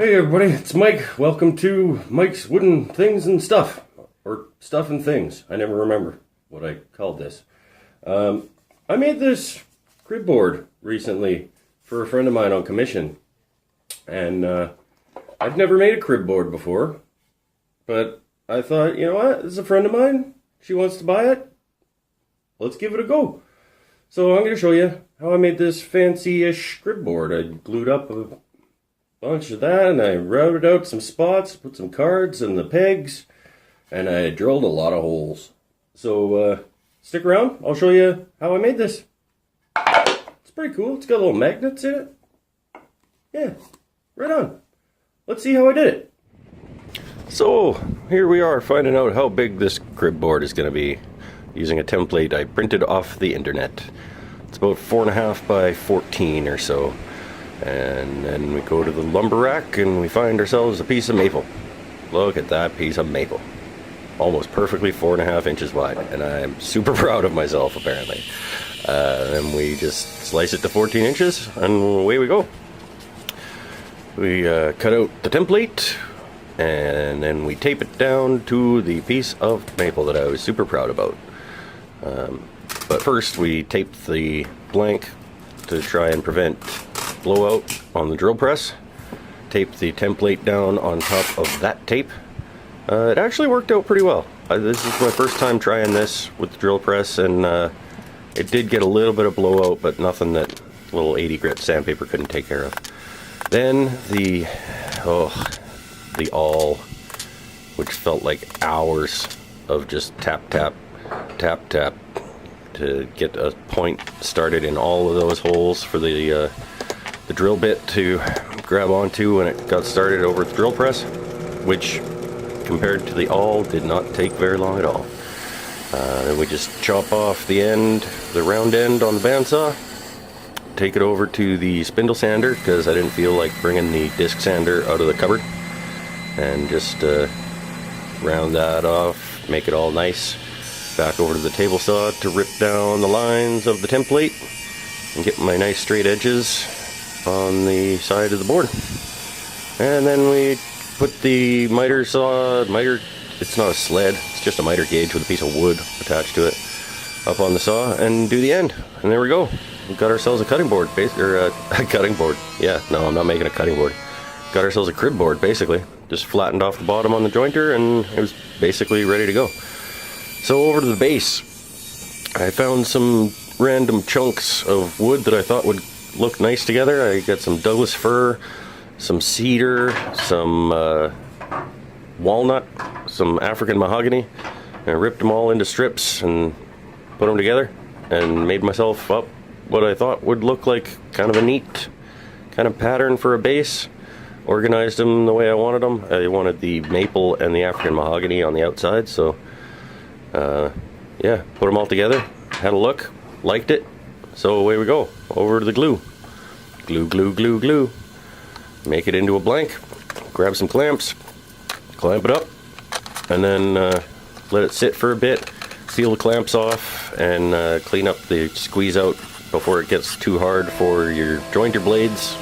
Hey everybody, it's Mike. Welcome to Mike's Wooden Things and Stuff. Or Stuff and Things. I never remember what I called this. I made this crib board recently for a friend of mine on commission. And I've never made a crib board before. But I thought, you know what? This is a friend of mine. She wants to buy it. Let's give it a go. So I'm going to show you how I made this fancy-ish crib board. I glued up a bunch of that, and I routed out some spots, put some cards in the pegs, and I drilled a lot of holes. So stick around, I'll show you how I made this. It's pretty cool. It's got little magnets in it. Yeah, right on. Let's see how I did it. So here we are finding out how big this crib board is going to be using a template I printed off the internet. It's about 4.5 by 14 or so. And then we go to the lumber rack and we find ourselves a piece of maple. Look at that piece of maple. Almost perfectly 4.5 inches wide. And I'm super proud of myself, apparently. And we just slice it to 14 inches and away we go. We cut out the template and then we tape it down to the piece of maple that I was super proud about. But first we tape the blank to try and prevent blowout on the drill press. Tape the template down on top of that tape. It actually worked out pretty well. This is my first time trying this with the drill press, and it did get a little bit of blowout, but nothing that little 80 grit sandpaper couldn't take care of. Then the awl, which felt like hours of just tap tap tap tap to get a point started in all of those holes for the drill bit to grab onto when it got started over the drill press, which compared to the awl did not take very long at all. Then we just chop off the end, the round end on the bandsaw, take it over to the spindle sander because I didn't feel like bringing the disc sander out of the cupboard, and just round that off, make it all nice. Back over to the table saw to rip down the lines of the template and get my nice straight edges on the side of the board. And then we put the miter saw, it's not a sled, it's just a miter gauge with a piece of wood attached to it, up on the saw and do the end. And there we go. We've got ourselves a cutting board, a cutting board. Yeah, no, I'm not making a cutting board. Got ourselves a crib board, basically. Just flattened off the bottom on the jointer and it was basically ready to go. So over to the base, I found some random chunks of wood that I thought would look nice together. I got some Douglas fir, some cedar, some walnut, some African mahogany, and I ripped them all into strips and put them together and made myself up what I thought would look like kind of a neat kind of pattern for a base. Organized them the way I wanted them. I wanted the maple and the African mahogany on the outside, so yeah, put them all together, had a look, liked it, so away we go, over to the glue. Glue, glue, glue, glue. Make it into a blank, grab some clamps, clamp it up, and then let it sit for a bit, peel the clamps off, and clean up the squeeze out before it gets too hard for your jointer blades,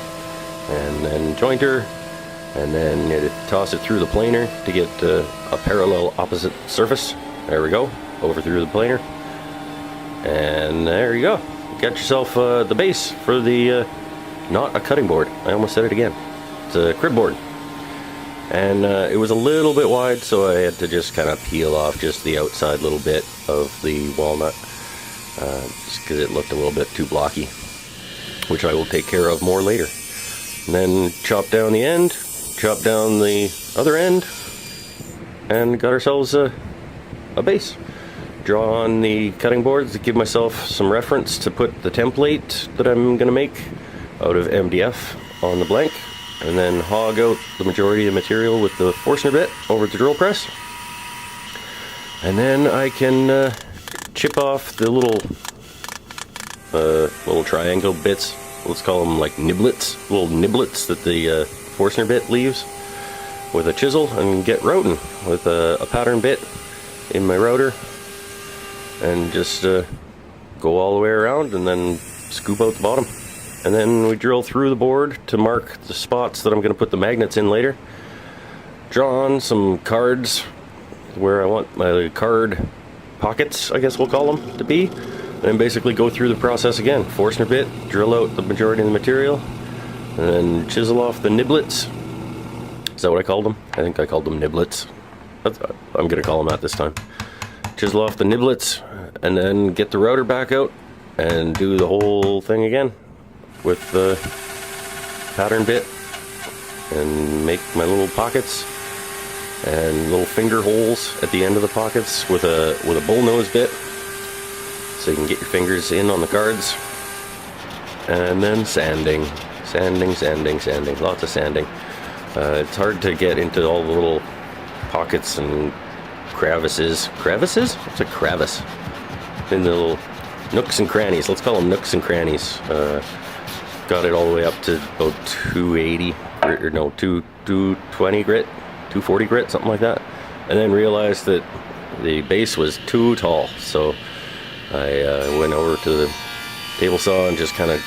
and then jointer, and then you toss it through the planer to get a parallel opposite surface. There we go, over through the planer, and there you go. Got yourself the base for the not a cutting board. I almost said it again. It's a crib board, and it was a little bit wide, so I had to just kind of peel off just the outside little bit of the walnut, just because it looked a little bit too blocky, which I will take care of more later. And then chop down the end, chop down the other end, and got ourselves a base. Draw on the cutting boards to give myself some reference to put the template that I'm going to make out of MDF on the blank, and then hog out the majority of the material with the Forstner bit over the drill press. And then I can chip off the little triangle bits, let's call them like niblets, little niblets that the Forstner bit leaves, with a chisel, and get routing with a pattern bit in my router, and just go all the way around and then scoop out the bottom. and then we drill through the board to mark the spots that I'm going to put the magnets in later. Draw on some cards where I want my card pockets, I guess we'll call them, to be. And then basically go through the process again. Forstner bit, drill out the majority of the material, and then chisel off the niblets. Is that what I called them? I think I called them niblets. I'm going to call them that this time. Chisel off the niblets, and then get the router back out and do the whole thing again with the pattern bit, and make my little pockets and little finger holes at the end of the pockets with a bullnose bit, so you can get your fingers in on the cards. And then sanding, lots of sanding. It's hard to get into all the little pockets and crevices. What's a crevice? In the little nooks and crannies. Let's call them nooks and crannies. Got it all the way up to about 280, or no, 220 grit, 240 grit, something like that. And then realized that the base was too tall, so I went over to the table saw and just kind of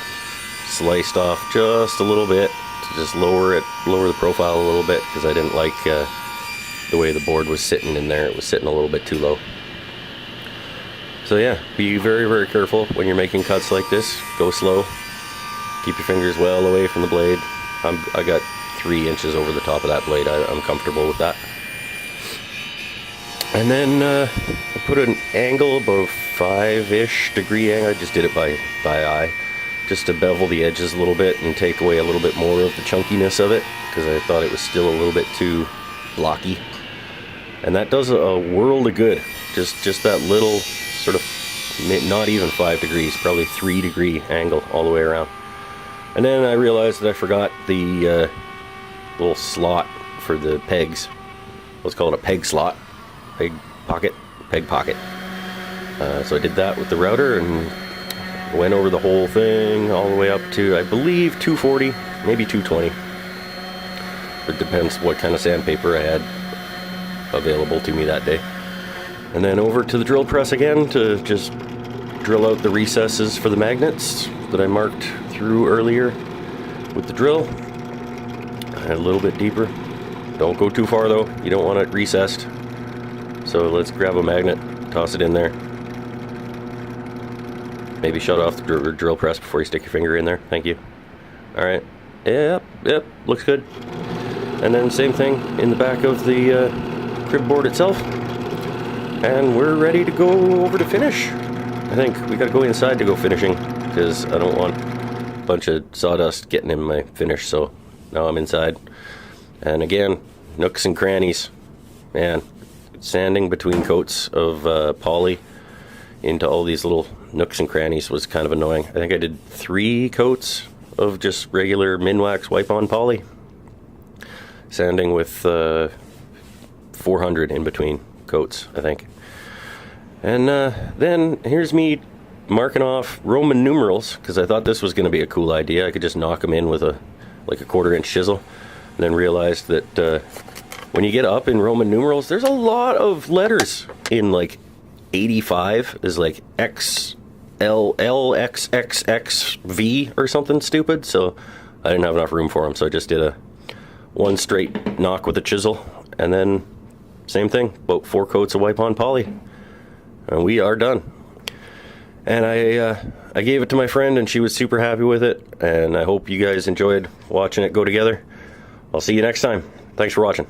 sliced off just a little bit to just lower the profile a little bit, because I didn't like the way the board was sitting in there. It was sitting a little bit too low. So yeah, be very, very careful when you're making cuts like this. Go slow. Keep your fingers well away from the blade. I got 3 inches over the top of that blade. I'm comfortable with that. And then I put an angle above 5-ish degree angle. I just did it by eye, just to bevel the edges a little bit and take away a little bit more of the chunkiness of it, because I thought it was still a little bit too blocky. And that does a world of good. Just that little sort of, not even 5 degrees, probably 3 degree angle all the way around. And then I realized that I forgot the little slot for the pegs. Let's call it a peg slot, peg pocket. So I did that with the router and went over the whole thing all the way up to, I believe, 240, maybe 220. It depends what kind of sandpaper I had available to me that day. And then over to the drill press again to just drill out the recesses for the magnets that I marked through earlier with the drill. And a little bit deeper. Don't go too far though, you don't want it recessed. So let's grab a magnet, toss it in there. Maybe shut off the drill press before you stick your finger in there. Thank you. Alright. Yep, looks good. And then same thing in the back of the crib board itself. And we're ready to go over to finish. I think we gotta go inside to go finishing, because I don't want a bunch of sawdust getting in my finish, so now I'm inside. And again, nooks and crannies. Man, sanding between coats of poly into all these little nooks and crannies was kind of annoying. I think I did 3 coats of just regular Minwax wipe-on poly, sanding with 400 in between coats, I think. And then here's me marking off Roman numerals, because I thought this was going to be a cool idea. I could just knock them in with a 1/4-inch chisel, and then realized that when you get up in Roman numerals, there's a lot of letters in 85 is X, L, L, X, X, X, V or something stupid, so I didn't have enough room for them, so I just did one straight knock with a chisel, and then same thing, about 4 coats of wipe-on poly, and we are done. And I gave it to my friend, and she was super happy with it, and I hope you guys enjoyed watching it go together. I'll see you next time. Thanks for watching.